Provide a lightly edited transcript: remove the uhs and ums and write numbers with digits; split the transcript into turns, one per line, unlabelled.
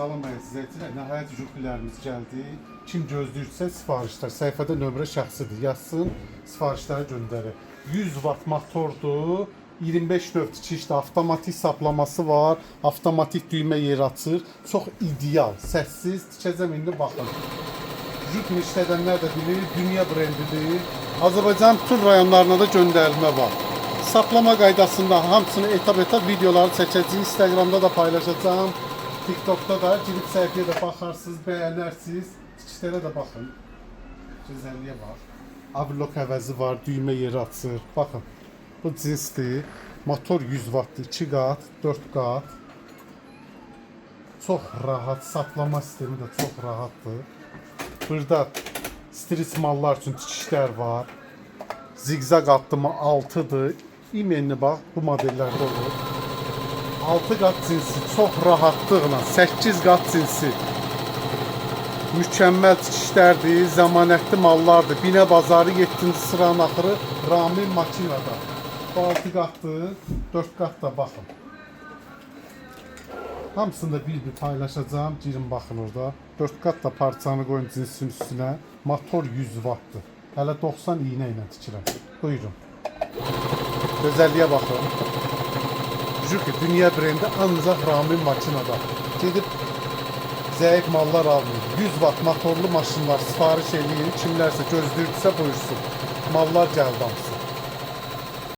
Salam əzizləyicilər, nəhayət jüplərimiz gəldi. Kim gözləyirsə sifarişlər, səhifədə nömrə şəxsidir, yazsın, sifarişləri göndərir. 100 watt motordur, 25 növ tikişdə, avtomatik saplaması var, avtomatik düymə yer açır. Çox ideal, səssiz, tikəcəm indi baxın. Jüpni işlədənlər də bilir, dünya brendidir. Azərbaycan bütün rayonlarına da göndərilmə var. Saplama qaydasında hamısını etap videoları çəkəcəyim, Instagramda da paylaşacağım. TikTok'ta da girip səhifəyə də baxarsınız, bəyənərsiniz. Tikişlərə də baxın. Gözəlliyə bax. Ablok əvəzi var, düymə yeri açır. Baxın. Bu cinsdir. Motor 100 wattdır, 2 qat, 4 qat. Çox rahat, saplama sistemi də çox rahatdır. Burada stres mallar üçün tikişlər var. Zigzag addımı 6'dır. İmenli bax, bu modellərdə olur. 6 qat cinsi çox rahatlıqla, 8 qat cinsi mükəmməl tikişlərdir, zəmanətli mallardır. Binə bazarı 7-ci sıranın axırı Rami makinada. Bu 6 qatdır, 4 qat da baxın. Hamısını da bir paylaşacağım, girin baxın orada. 4 qat da parçanı qoyun cinsin üstünə. Motor 100 wattdır. Hələ 90 iğnə ilə tikirəm. Buyurun. Gözəlliyə baxın. Juki dünya brendi ancaq Ramin makinada. Gedib zəif mallar almayın. 100 watt motorlu maşınlar sifariş eləyin. Kimlərsə gözləyirsə buyursun. Mallar gəldi hamısı.